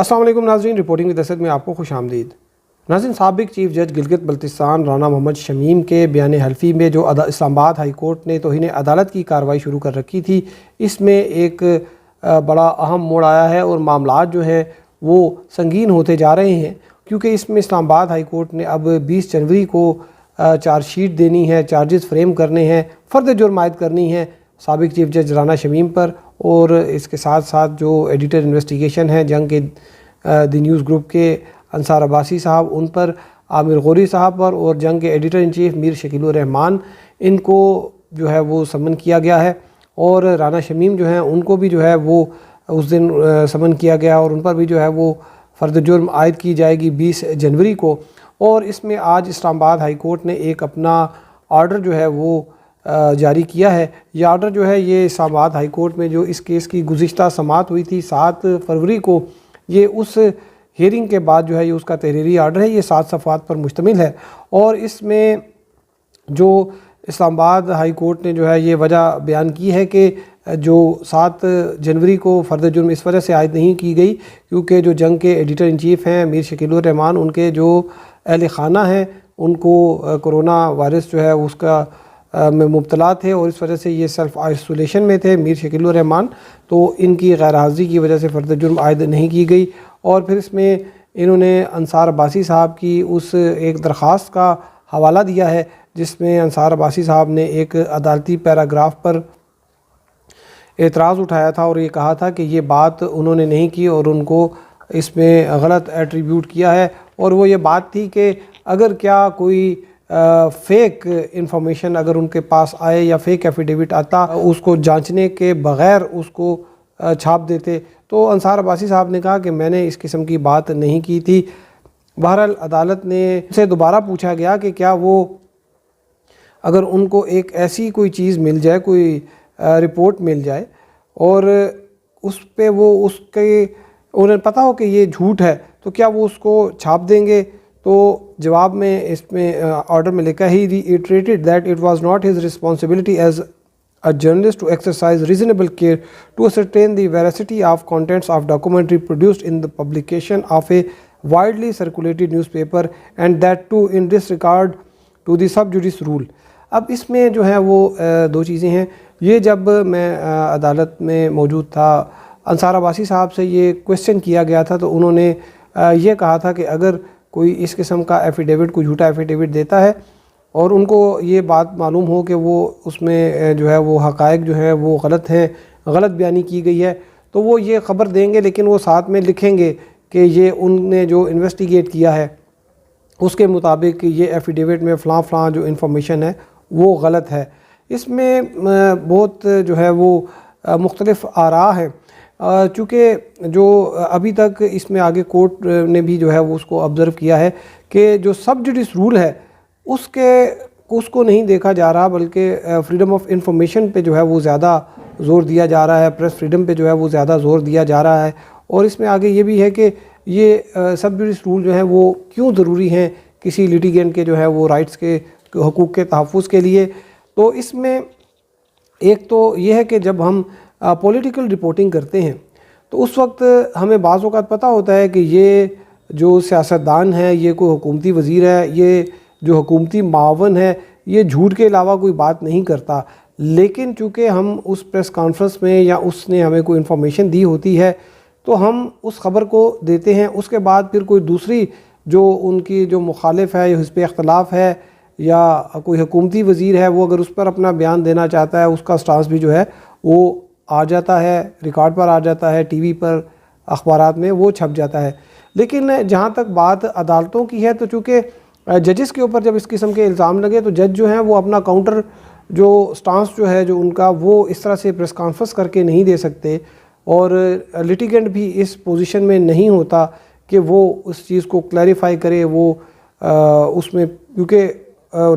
السلام علیکم ناظرین، رپورٹنگ ود اسد میں آپ کو خوش آمدید۔ ناظرین، سابق چیف جج گلگت بلتستان رانا محمد شمیم کے بیان حلفی میں جو اسلام آباد ہائی کورٹ نے توہین عدالت کی کارروائی شروع کر رکھی تھی، اس میں ایک بڑا اہم موڑ آیا ہے اور معاملات جو ہیں وہ سنگین ہوتے جا رہے ہیں، کیونکہ اس میں اسلام آباد ہائی کورٹ نے اب 20 جنوری کو چارج شیٹ دینی ہے، چارجز فریم کرنے ہیں، فرد جرم عائد کرنی ہے سابق چیف جج رانا شمیم پر، اور اس کے ساتھ ساتھ جو ایڈیٹر انویسٹیگیشن ہے جنگ کے دی نیوز گروپ کے انصار عباسی صاحب، ان پر عامر غوری صاحب پر، اور جنگ کے ایڈیٹر ان چیف میر شکیل الرحمان، ان کو جو ہے وہ سمن کیا گیا ہے، اور رانا شمیم جو ہیں ان کو بھی جو ہے وہ اس دن سمن کیا گیا، اور ان پر بھی جو ہے وہ فرد جرم عائد کی جائے گی 20 جنوری کو۔ اور اس میں آج اسلام آباد ہائی کورٹ نے ایک اپنا آرڈر جو ہے وہ جاری کیا ہے۔ یہ آرڈر جو ہے یہ اسلام آباد ہائی کورٹ میں جو اس کیس کی گزشتہ سماعت ہوئی تھی 7 فروری کو، یہ اس ہیئرنگ کے بعد جو ہے یہ اس کا تحریری آرڈر ہے، یہ 7 صفحات پر مشتمل ہے، اور اس میں جو اسلام آباد ہائی کورٹ نے جو ہے یہ وجہ بیان کی ہے کہ جو 7 جنوری کو فرد جرم اس وجہ سے عائد نہیں کی گئی کیونکہ جو جنگ کے ایڈیٹر ان چیف ہیں میر شکیل الرحمان، ان کے جو اہل خانہ ہیں ان کو کرونا وائرس جو ہے اس کا میں مبتلا تھے، اور اس وجہ سے یہ سیلف آئسولیشن میں تھے میر شکیل الرحمان، تو ان کی غیر حاضری کی وجہ سے فرد جرم عائد نہیں کی گئی۔ اور پھر اس میں انہوں نے انصار عباسی صاحب کی اس ایک درخواست کا حوالہ دیا ہے جس میں انصار عباسی صاحب نے ایک عدالتی پیراگراف پر اعتراض اٹھایا تھا، اور یہ کہا تھا کہ یہ بات انہوں نے نہیں کی اور ان کو اس میں غلط ایٹریبیوٹ کیا ہے، اور وہ یہ بات تھی کہ اگر کیا کوئی فیک انفارمیشن اگر ان کے پاس آئے یا فیک ایفیڈیوٹ آتا، اس کو جانچنے کے بغیر اس کو چھاپ دیتے، تو انصار عباسی صاحب نے کہا کہ میں نے اس قسم کی بات نہیں کی تھی۔ بہرحال عدالت نے سے دوبارہ پوچھا گیا کہ کیا وہ اگر ان کو ایک ایسی کوئی چیز مل جائے، کوئی رپورٹ مل جائے اور اس پہ وہ اس کے انہیں پتہ ہو کہ یہ جھوٹ ہے، تو کیا وہ اس کو چھاپ دیں گے؟ تو جواب میں اس میں آرڈر میں لکھا ہی reiterated that it was not his responsibility as a journalist to exercise reasonable care to ascertain the veracity of contents of documentary produced in the publication of a widely circulated newspaper and that too in disregard to the sub judice rule۔ اب اس میں جو ہے وہ 2 چیزیں ہیں۔ یہ جب میں عدالت میں موجود تھا، انصار عباسی صاحب سے یہ کویسچن کیا گیا تھا، تو انہوں نے یہ کہا تھا کہ اگر کوئی اس قسم کا ایفیڈیوٹ، کوئی جھوٹا ایفیڈیوٹ دیتا ہے اور ان کو یہ بات معلوم ہو کہ وہ اس میں جو ہے وہ حقائق جو ہے وہ غلط ہیں، غلط بیانی کی گئی ہے، تو وہ یہ خبر دیں گے، لیکن وہ ساتھ میں لکھیں گے کہ یہ ان نے جو انویسٹیگیٹ کیا ہے اس کے مطابق یہ ایفیڈیوٹ میں فلاں فلاں جو انفارمیشن ہے وہ غلط ہے۔ اس میں بہت جو ہے وہ مختلف آراء ہیں، چونکہ جو ابھی تک اس میں آگے کورٹ نے بھی جو ہے وہ اس کو آبزرو کیا ہے کہ جو سب جوڈیس رول ہے اس کو نہیں دیکھا جا رہا، بلکہ فریڈم آف انفارمیشن پہ جو ہے وہ زیادہ زور دیا جا رہا ہے، پریس فریڈم پہ جو ہے وہ زیادہ زور دیا جا رہا ہے، اور اس میں آگے یہ بھی ہے کہ یہ سب جوڈیس رول جو ہیں وہ کیوں ضروری ہیں کسی لیٹیگینٹ کے جو ہے وہ رائٹس کے حقوق کے تحفظ کے لیے۔ تو اس میں ایک تو یہ ہے کہ جب ہم پولیٹیکل رپورٹنگ کرتے ہیں تو اس وقت ہمیں بعض اوقات پتہ ہوتا ہے کہ یہ جو سیاستدان ہے، یہ کوئی حکومتی وزیر ہے، یہ جو حکومتی معاون ہے، یہ جھوٹ کے علاوہ کوئی بات نہیں کرتا، لیکن چونکہ ہم اس پریس کانفرنس میں یا اس نے ہمیں کوئی انفارمیشن دی ہوتی ہے تو ہم اس خبر کو دیتے ہیں، اس کے بعد پھر کوئی دوسری جو ان کی جو مخالف ہے یا حزب اختلاف ہے یا کوئی حکومتی وزیر ہے، وہ اگر اس پر اپنا بیان دینا چاہتا ہے، اس کا سٹانس بھی جو ہے وہ آ جاتا ہے، ریکارڈ پر آ جاتا ہے، ٹی وی پر، اخبارات میں وہ چھپ جاتا ہے۔ لیکن جہاں تک بات عدالتوں کی ہے تو چونکہ ججز کے اوپر جب اس قسم کے الزام لگے تو جج جو ہیں وہ اپنا کاؤنٹر جو سٹانس جو ہے جو ان کا وہ اس طرح سے پریس کانفرنس کر کے نہیں دے سکتے، اور لیٹیگنٹ بھی اس پوزیشن میں نہیں ہوتا کہ وہ اس چیز کو کلیریفائی کرے، وہ اس میں، کیونکہ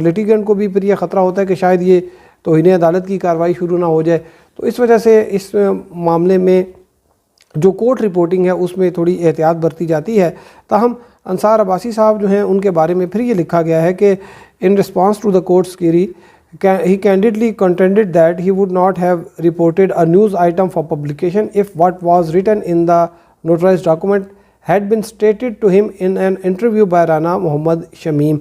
لیٹیگنٹ کو بھی پھر یہ خطرہ ہوتا ہے کہ شاید یہ توہین عدالت کی کارروائی شروع نہ ہو جائے، تو اس وجہ سے اس معاملے میں جو کورٹ رپورٹنگ ہے اس میں تھوڑی احتیاط برتی جاتی ہے۔ تاہم انصار عباسی صاحب جو ہیں ان کے بارے میں پھر یہ لکھا گیا ہے کہ ان response to the court's query he candidly contended that he would not have reported a news item for publication if what was written in the notarized document had been stated to him in an interview by Rana محمد شمیم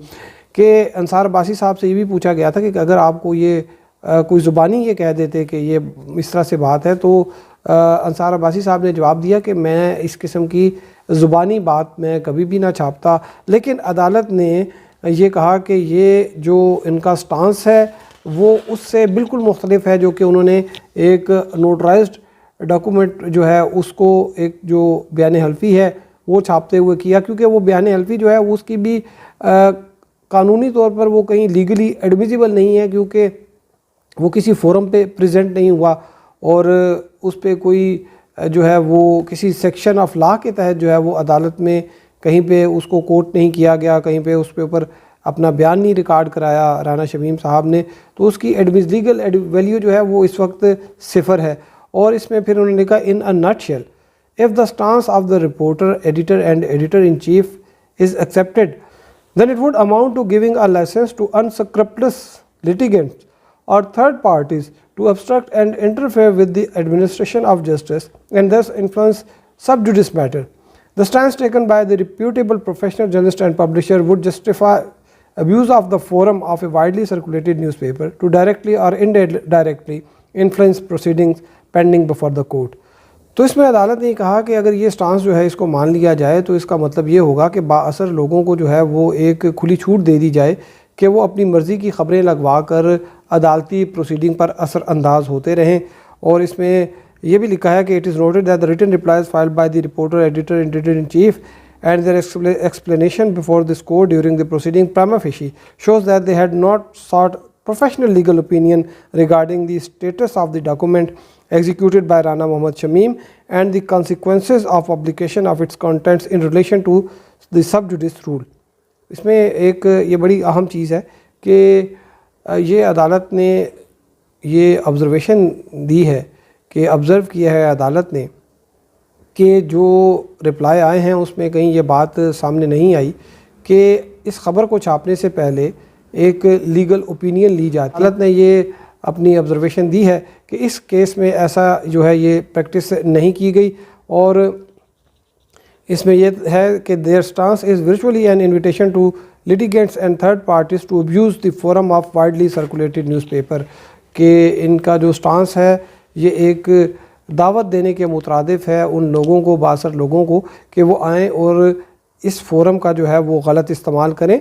کہ انصار عباسی صاحب سے یہ بھی پوچھا گیا تھا کہ اگر آپ کو یہ کوئی زبانی یہ کہہ دیتے کہ یہ اس طرح سے بات ہے، تو انصار عباسی صاحب نے جواب دیا کہ میں اس قسم کی زبانی بات میں کبھی بھی نہ چھاپتا، لیکن عدالت نے یہ کہا کہ یہ جو ان کا سٹانس ہے وہ اس سے بالکل مختلف ہے جو کہ انہوں نے ایک نوٹرائزڈ ڈاکومنٹ جو ہے اس کو ایک جو بیان حلفی ہے وہ چھاپتے ہوئے کیا، کیونکہ وہ بیان حلفی جو ہے اس کی بھی قانونی طور پر وہ کہیں لیگلی ایڈمیزیبل نہیں ہے، کیونکہ وہ کسی فورم پہ پریزنٹ نہیں ہوا اور اس پہ کوئی جو ہے وہ کسی سیکشن آف لا کے تحت جو ہے وہ عدالت میں کہیں پہ اس کو کوٹ نہیں کیا گیا، کہیں پہ اس پہ اوپر اپنا بیان نہیں ریکارڈ کرایا رانا شمیم صاحب نے، تو اس کی لیگل ویلیو جو ہے وہ اس وقت 0 ہے۔ اور اس میں پھر انہوں نے لکھا ان اے نٹ shell if the stance of the reporter, editor and editor-in-chief is accepted, then it would amount to giving a license to unscrupulous litigants or third parties to obstruct and interfere with the administration of justice and thus influence sub judice matter. The stance taken by the reputable professional journalist and publisher would justify abuse of the forum of a widely circulated newspaper to directly or indirectly influence proceedings pending before the court. تو اس میں عدالت نے کہا کہ اگر یہ stance جو ہے اس کو مان لیا جائے تو اس کا مطلب یہ ہوگا کہ با اثر لوگوں کو جو ہے وہ ایک کھلی چھوٹ دے دی جائے کہ وہ اپنی مرضی کی خبریں لگوا کر عدالتی پروسیڈنگ پر اثر انداز ہوتے رہیں۔ اور اس میں یہ بھی لکھا ہے کہ it is noted that the written replies filed by the reporter, editor and editor-in-chief and their explanation before this court during the proceeding prima facie shows that they had not sought professional legal opinion regarding the status of the document executed by Rana Muhammad Shamim and the consequences of publication of its contents in relation to the sub judice rule۔ اس میں ایک یہ بڑی اہم چیز ہے کہ یہ عدالت نے یہ آبزرویشن دی ہے کہ آبزرو کیا ہے عدالت نے کہ جو رپلائی آئے ہیں اس میں کہیں یہ بات سامنے نہیں آئی کہ اس خبر کو چھاپنے سے پہلے ایک لیگل اوپینین لی جاتی۔ عدالت نے یہ اپنی آبزرویشن دی ہے کہ اس کیس میں ایسا جو ہے یہ پریکٹس نہیں کی گئی، اور اس میں یہ ہے کہ their stance is virtually an invitation to litigants and third parties to abuse the forum of widely circulated newspaper، کہ ان کا جو سٹانس ہے یہ ایک دعوت دینے کے مترادف ہے ان لوگوں کو، باثر لوگوں کو، کہ وہ آئیں اور اس فورم کا جو ہے وہ غلط استعمال کریں۔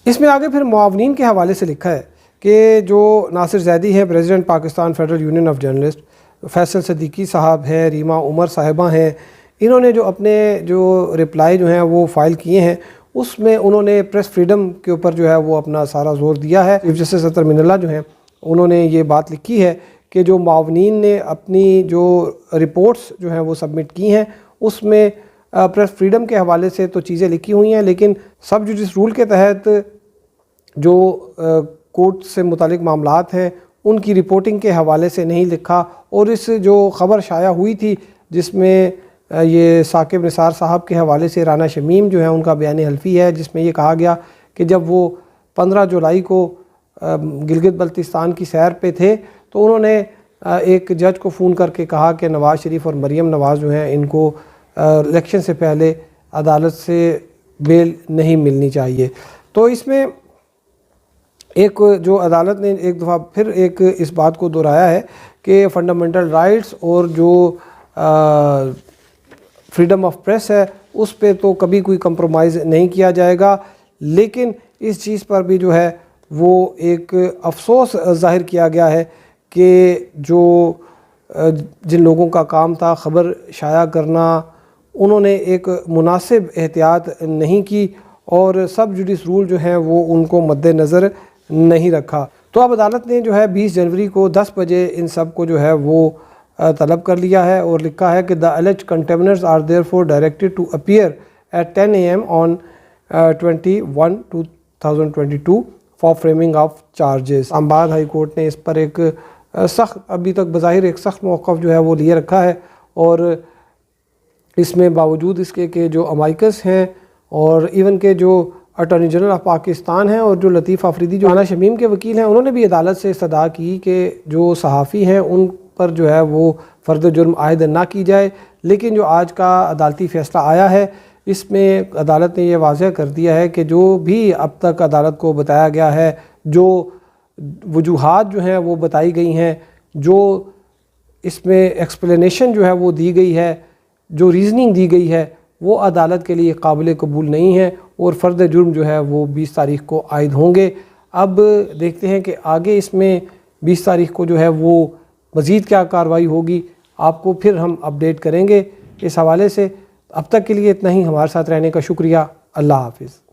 اس میں آگے پھر معاونین کے حوالے سے لکھا ہے کہ جو ناصر زیدی ہیں president Pakistan federal union of journalist, Faisal Siddiqui صاحب ہیں، ریما عمر صاحبہ ہیں، انہوں نے جو اپنے جو رپلائی جو ہیں وہ فائل کیے ہیں اس میں انہوں نے پریس فریڈم کے اوپر جو ہے وہ اپنا سارا زور دیا ہے۔ چیف جسٹس اطہر من اللہ جو ہیں انہوں نے یہ بات لکھی ہے کہ جو معاونین نے اپنی جو رپورٹس جو ہیں وہ سبمٹ کی ہیں اس میں پریس فریڈم کے حوالے سے تو چیزیں لکھی ہوئی ہیں، لیکن سب جوڈس رول کے تحت جو کورٹ سے متعلق معاملات ہیں ان کی رپورٹنگ کے حوالے سے نہیں لکھا۔ اور اس جو خبر شائع ہوئی تھی جس میں یہ ثاقب نثار صاحب کے حوالے سے رانا شمیم جو ہے ان کا بیان حلفی ہے، جس میں یہ کہا گیا کہ جب وہ 15 جولائی کو گلگت بلتستان کی سیر پہ تھے تو انہوں نے ایک جج کو فون کر کے کہا کہ نواز شریف اور مریم نواز جو ہیں ان کو الیکشن سے پہلے عدالت سے بیل نہیں ملنی چاہیے۔ تو اس میں ایک جو عدالت نے ایک دفعہ پھر ایک اس بات کو دہرایا ہے کہ فنڈامنٹل رائٹس اور جو فریڈم آف پریس ہے اس پہ تو کبھی کوئی کمپرومائز نہیں کیا جائے گا، لیکن اس چیز پر بھی جو ہے وہ ایک افسوس ظاہر کیا گیا ہے کہ جو جن لوگوں کا کام تھا خبر شائع کرنا انہوں نے ایک مناسب احتیاط نہیں کی اور سب جوڈس رول جو ہیں وہ ان کو مد نظر نہیں رکھا۔ تو اب عدالت نے جو ہے 20 جنوری کو 10 بجے ان سب کو جو ہے وہ طلب کر لیا ہے اور لکھا ہے کہ the alleged contemners are therefore directed to appear at 10 AM on 21/2022 for framing of charges۔ اسلام آباد ہائی کورٹ نے اس پر ایک سخت، ابھی تک بظاہر ایک سخت موقف جو ہے وہ لیے رکھا ہے، اور اس میں باوجود اس کے کہ جو امائکس ہیں اور ایون کہ جو اٹارنی جنرل آف پاکستان ہیں اور جو لطیف آفریدی جو رانا شمیم کے وکیل ہیں انہوں نے بھی عدالت سے استدعا کی کہ جو صحافی ہیں ان پر جو ہے وہ فرد جرم عائد نہ کی جائے۔ لیکن جو آج کا عدالتی فیصلہ آیا ہے اس میں عدالت نے یہ واضح کر دیا ہے کہ جو بھی اب تک عدالت کو بتایا گیا ہے، جو وجوہات جو ہیں وہ بتائی گئی ہیں، جو اس میں ایکسپلینیشن جو ہے وہ دی گئی ہے، جو ریزننگ دی گئی ہے، وہ عدالت کے لیے قابل قبول نہیں ہے اور فرد جرم جو ہے وہ 20 تاریخ کو عائد ہوں گے۔ اب دیکھتے ہیں کہ آگے اس میں 20 تاریخ کو جو ہے وہ مزید کیا کارروائی ہوگی، آپ کو پھر ہم اپڈیٹ کریں گے اس حوالے سے۔ اب تک کے لیے اتنا ہی، ہمارے ساتھ رہنے کا شکریہ۔ اللہ حافظ۔